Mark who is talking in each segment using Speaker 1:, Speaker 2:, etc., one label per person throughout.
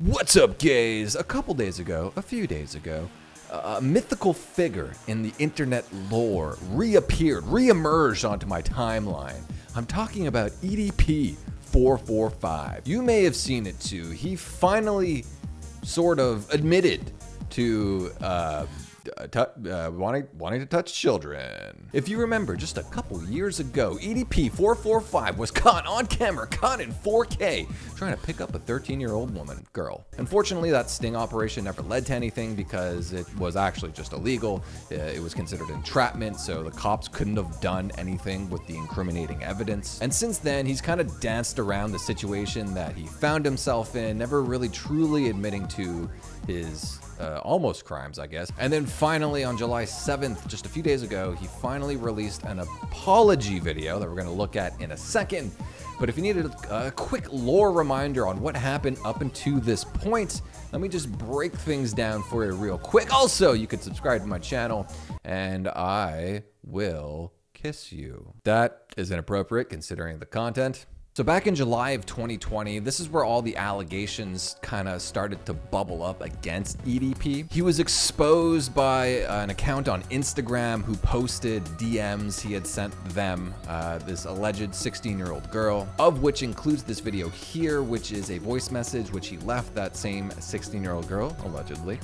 Speaker 1: What's up, gays? A few days ago, a mythical figure in the internet lore re-emerged onto my timeline. I'm talking about EDP445. You may have seen it too. He finally sort of admitted to wanting to touch children. If you remember, just a couple years ago, EDP445 was caught on camera, caught in 4K, trying to pick up a 13-year-old girl. Unfortunately, that sting operation never led to anything because it was actually just illegal. It was considered entrapment, so the cops couldn't have done anything with the incriminating evidence. And since then, he's kind of danced around the situation that he found himself in, never really truly admitting to his almost crimes, I guess. And then finally on July 7th, just a few days ago, he finally released an apology video that we're gonna look at in a second. But if you needed a quick lore reminder on what happened up until this point, let me just break things down for you real quick. Also, you could subscribe to my channel and I will kiss you. That is inappropriate considering the content. So back in July of 2020, this is where all the allegations kind of started to bubble up against EDP. He was exposed by an account on Instagram who posted DMs he had sent them, this alleged 16-year-old girl, of which includes this video here, which is a voice message which he left that same 16-year-old girl, allegedly.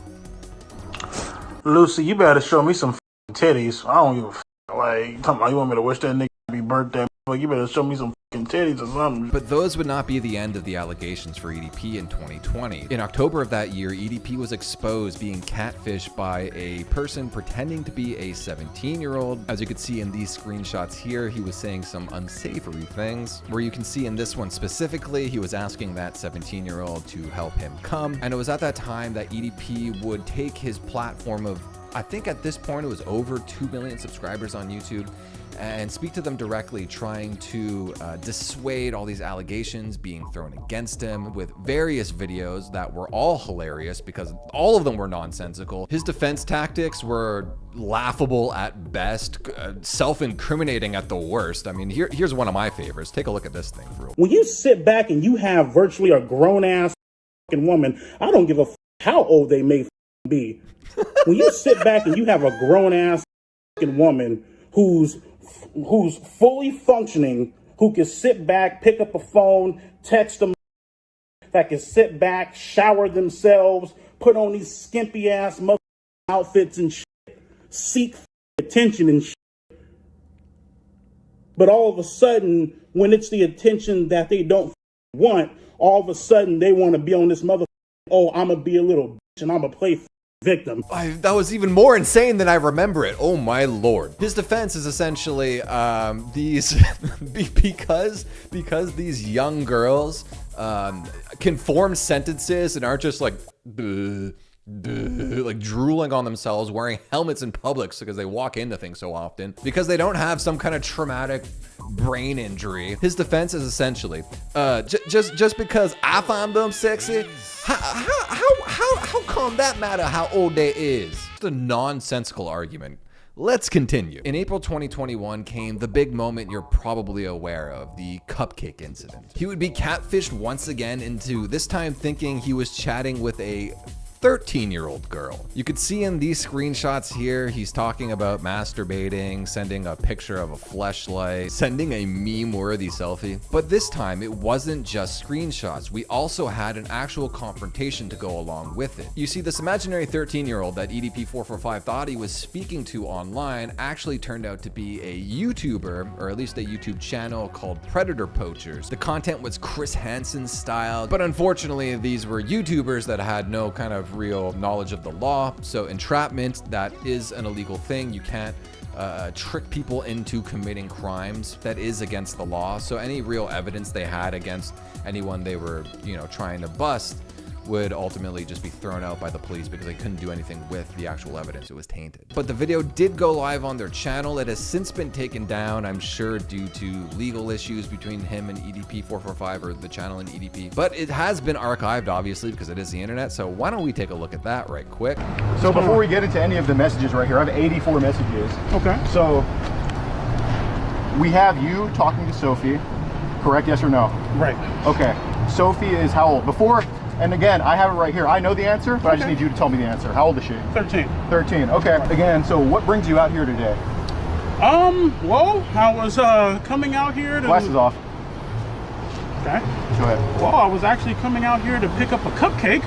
Speaker 2: Lucy, you better show me some titties. I don't give a like, talking about you want me to wish that nigga happy birthday. Like, you better show me some titties or something.
Speaker 1: But those would not be the end of the allegations for EDP in 2020. In October of that year, EDP was exposed being catfished by a person pretending to be a 17-year-old. As you can see in these screenshots here, he was saying some unsavory things, where you can see in this one specifically, he was asking that 17-year-old to help him come. And it was at that time that EDP would take his platform of, I think at this point it was over 2 million subscribers on YouTube, and speak to them directly, trying to dissuade all these allegations being thrown against him with various videos that were all hilarious because all of them were nonsensical. His defense tactics were laughable at best, self-incriminating at the worst. I mean, here's one of my favorites. Take a look at this thing.
Speaker 2: When you sit back and you have virtually a grown-ass woman, I don't give a how old they may be. When you sit back and you have a grown-ass woman who's fully functioning, who can sit back, pick up a phone, text them, that can sit back, shower themselves, put on these skimpy ass outfits and shit, seek attention and shit. But all of a sudden, when it's the attention that they don't want, all of a sudden they want to be on this oh, I'm gonna be a little bitch and I'm gonna play victim.
Speaker 1: That was even more insane than I remember it. Oh my lord. His defense is essentially because these young girls can form sentences and aren't just like drooling on themselves, wearing helmets in public because they walk into things so often, because they don't have some kind of traumatic brain injury. His defense is essentially just because I find them sexy, how come that matter how old they is? It's a nonsensical argument. Let's continue. In April 2021 came the big moment you're probably aware of, the cupcake incident. He would be catfished once again into this time thinking he was chatting with a 13-year-old girl. You could see in these screenshots here, he's talking about masturbating, sending a picture of a fleshlight, sending a meme-worthy selfie. But this time, it wasn't just screenshots. We also had an actual confrontation to go along with it. You see, this imaginary 13-year-old that EDP445 thought he was speaking to online actually turned out to be a YouTuber, or at least a YouTube channel called Predator Poachers. The content was Chris Hansen style, but unfortunately, these were YouTubers that had no kind of real knowledge of the law. So entrapment, that is an illegal thing. You can't trick people into committing crimes. That is against the law. So any real evidence they had against anyone they were, trying to bust would ultimately just be thrown out by the police because they couldn't do anything with the actual evidence. It was tainted. But the video did go live on their channel. It has since been taken down, I'm sure due to legal issues between him and EDP445, or the channel and EDP. But it has been archived, obviously, because it is the internet. So why don't we take a look at that right quick?
Speaker 3: So before we get into any of the messages right here, I have 84 messages.
Speaker 2: Okay.
Speaker 3: So we have you talking to Sophie, correct? Yes or no?
Speaker 2: Right.
Speaker 3: Okay. Sophie is how old? Before And again, I have it right here. I know the answer, but I just need you to tell me the answer. How old is she?
Speaker 2: 13.
Speaker 3: 13. Okay. Again, so what brings you out here today?
Speaker 2: Well, I was coming out here to...
Speaker 3: Glasses off.
Speaker 2: Okay.
Speaker 3: Go ahead.
Speaker 2: Well, I was actually coming out here to pick up a cupcake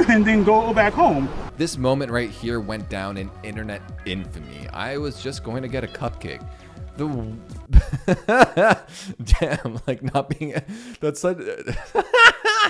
Speaker 2: and then go back home.
Speaker 1: This moment right here went down in internet infamy. I was just going to get a cupcake. Damn, like not being, that's such,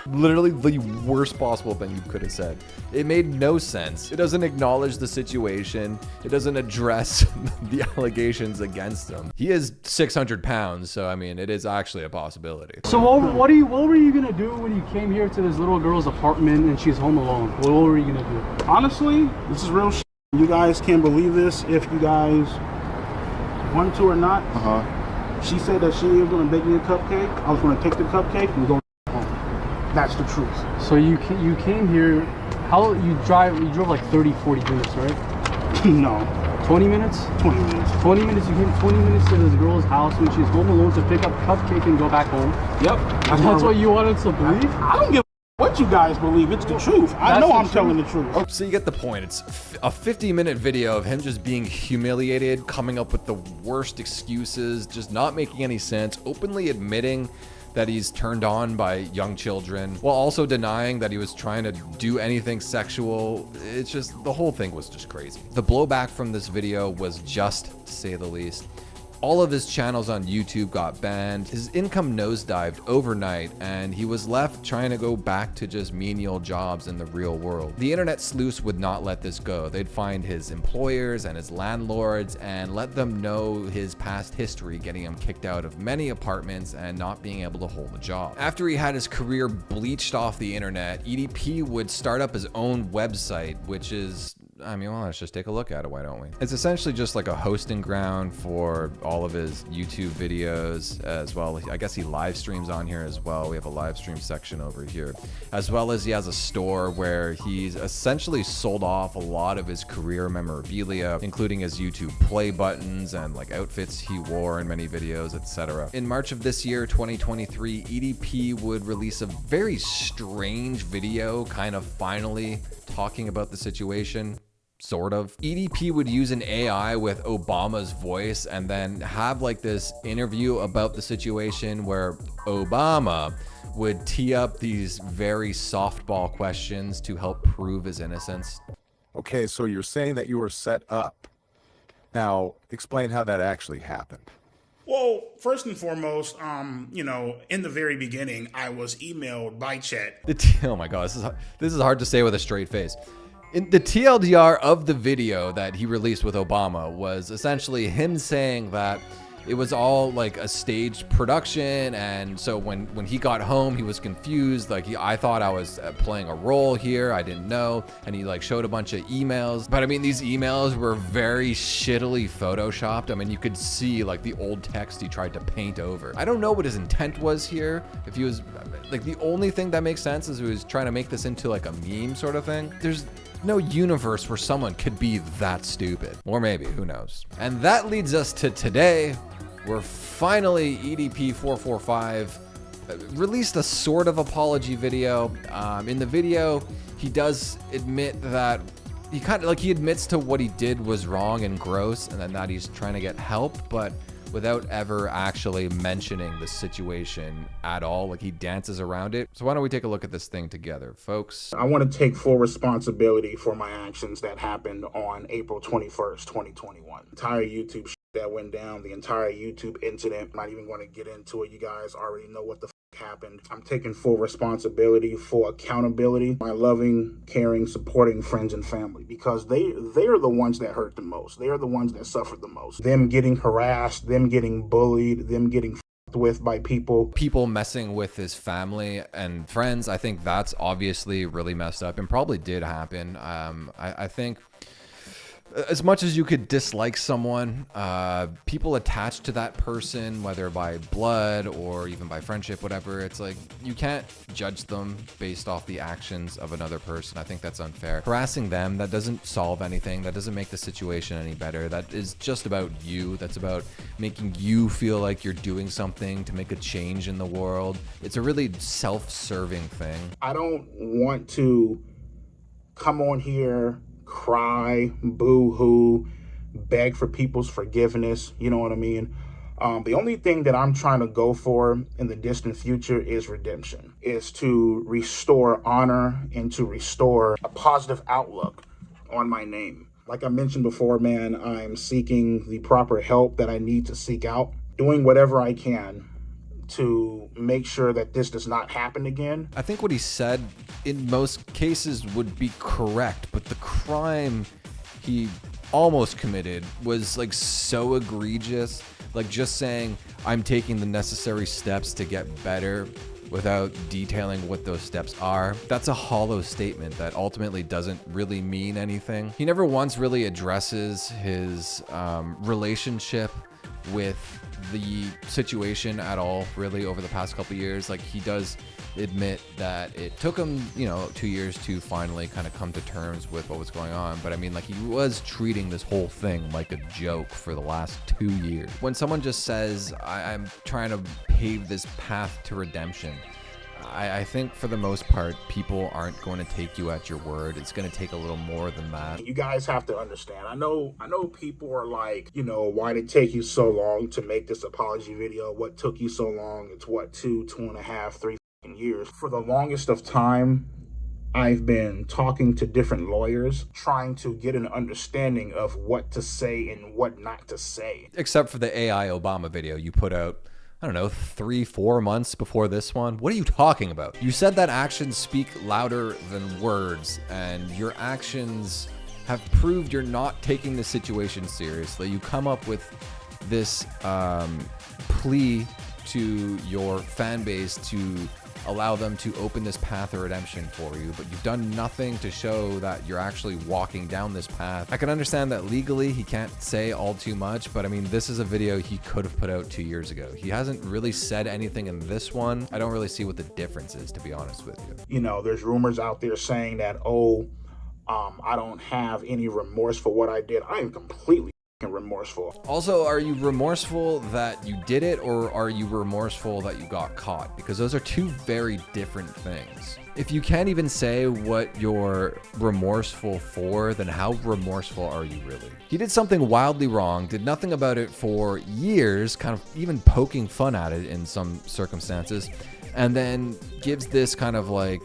Speaker 1: literally the worst possible thing you could have said. It made no sense. It doesn't acknowledge the situation. It doesn't address the allegations against him. He is 600 pounds, so I mean, it is actually a possibility.
Speaker 4: So what were you gonna do when you came here to this little girl's apartment and she's home alone? What were you gonna do?
Speaker 2: Honestly, this is real shit. You guys can't believe this if you guys want to or not. She said that she was going to bake me a cupcake. I was going to take the cupcake and go home. That's the truth.
Speaker 4: So you came here, you drove like 30-40 minutes, right?
Speaker 2: No.
Speaker 4: 20 minutes?
Speaker 2: 20 minutes.
Speaker 4: 20 minutes, you came 20 minutes to this girl's house when she's home alone to pick up cupcake and go back home?
Speaker 2: Yep.
Speaker 4: That's what you wanted to believe?
Speaker 2: I don't give what you guys believe. It's the truth. I know I'm telling the truth.
Speaker 1: Oh, so you get the point. It's a 50-minute video of him just being humiliated, coming up with the worst excuses, just not making any sense, openly admitting that he's turned on by young children, while also denying that he was trying to do anything sexual. It's just, the whole thing was just crazy. The blowback from this video was just, to say the least. All of his channels on YouTube got banned, his income nosedived overnight, and he was left trying to go back to just menial jobs in the real world. The internet sleuths would not let this go. They'd find his employers and his landlords and let them know his past history, getting him kicked out of many apartments and not being able to hold a job. After he had his career bleached off the internet, EDP would start up his own website, which is, I mean, well, let's just take a look at it, why don't we? It's essentially just like a hosting ground for all of his YouTube videos as well. I guess he live streams on here as well. We have a live stream section over here, as well as he has a store where he's essentially sold off a lot of his career memorabilia, including his YouTube play buttons and like outfits he wore in many videos, etc. In March of this year, 2023, EDP would release a very strange video, kind of finally talking about the situation. Sort of. EDP would use an AI with Obama's voice and then have like this interview about the situation where Obama would tee up these very softball questions to help prove his innocence.
Speaker 5: Okay, so you're saying that you were set up. Now, explain how that actually happened.
Speaker 2: Well, first and foremost, you know, in the very beginning, I was emailed by chat.
Speaker 1: Oh my God, this is hard to say with a straight face. In the TLDR of the video that he released with Obama was essentially him saying that it was all like a staged production, and so when he got home, he was confused. Like I thought I was playing a role here, I didn't know, and he like showed a bunch of emails. But I mean, these emails were very shittily photoshopped. I mean, you could see like the old text he tried to paint over. I don't know what his intent was here. If he was like, the only thing that makes sense is he was trying to make this into like a meme sort of thing. There's no universe where someone could be that stupid, or maybe, who knows. And that leads us to today, where finally EDP445 released a sort of apology video. In the video, he does admit that he admits to what he did was wrong and gross, and then that he's trying to get help, but without ever actually mentioning the situation at all. Like, he dances around it. So why don't we take a look at this thing together, folks?
Speaker 2: I want to take full responsibility for my actions that happened on April 21st, 2021. Entire YouTube that went down, the entire YouTube incident. I'm not even going to get into it. You guys already know what the happened. I'm taking full responsibility, full accountability. My loving, caring, supporting friends and family, because they are the ones that hurt the most. They are the ones that suffered the most. Them getting harassed, them getting bullied, them getting f***ed with by people
Speaker 1: Messing with his family and friends. I think that's obviously really messed up and probably did happen. I think As much as you could dislike someone, people attached to that person, whether by blood or even by friendship, whatever, it's like you can't judge them based off the actions of another person. I think that's unfair. Harassing them, that doesn't solve anything. That doesn't make the situation any better. That is just about you. That's about making you feel like you're doing something to make a change in the world. It's a really self-serving thing.
Speaker 2: I don't want to come on here, cry, boo-hoo, beg for people's forgiveness. You know what I mean? The only thing that I'm trying to go for in the distant future is redemption, is to restore honor and to restore a positive outlook on my name. Like I mentioned before, man, I'm seeking the proper help that I need to seek out, doing whatever I can to make sure that this does not happen again.
Speaker 1: I think what he said in most cases would be correct, but the crime he almost committed was like so egregious. Like just saying, I'm taking the necessary steps to get better without detailing what those steps are. That's a hollow statement that ultimately doesn't really mean anything. He never once really addresses his relationship with the situation at all, really, over the past couple years. Like, he does admit that it took him, 2 years to finally kind of come to terms with what was going on. But I mean, like, he was treating this whole thing like a joke for the last 2 years. When someone just says, I'm trying to pave this path to redemption, I think for the most part, people aren't going to take you at your word. It's going to take a little more than that.
Speaker 2: You guys have to understand. I know people are like, why did it take you so long to make this apology video? What took you so long? It's what, 2.5, 3 years. For the longest of time, I've been talking to different lawyers, trying to get an understanding of what to say and what not to say.
Speaker 1: Except for the AI Obama video you put out, I don't know, 3-4 months before this one. What are you talking about? You said that actions speak louder than words, and your actions have proved you're not taking the situation seriously. You come up with this plea to your fan base to allow them to open this path of redemption for you, but you've done nothing to show that you're actually walking down this path. I can understand that legally he can't say all too much, but I mean, this is a video he could have put out 2 years ago. He hasn't really said anything in this one. I don't really see what the difference is, to be honest with you.
Speaker 2: There's rumors out there saying that, I don't have any remorse for what I did. I am completely remorseful.
Speaker 1: Also, are you remorseful that you did it, or are you remorseful that you got caught? Because those are two very different things. If you can't even say what you're remorseful for, then how remorseful are you really? He did something wildly wrong, did nothing about it for years, kind of even poking fun at it in some circumstances, and then gives this kind of like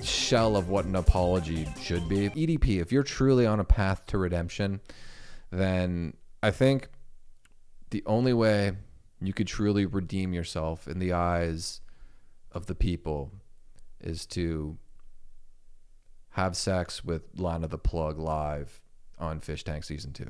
Speaker 1: shell of what an apology should be. EDP, if you're truly on a path to redemption, then I think the only way you could truly redeem yourself in the eyes of the people is to have sex with Lana the Plug live on Fish Tank Season 2.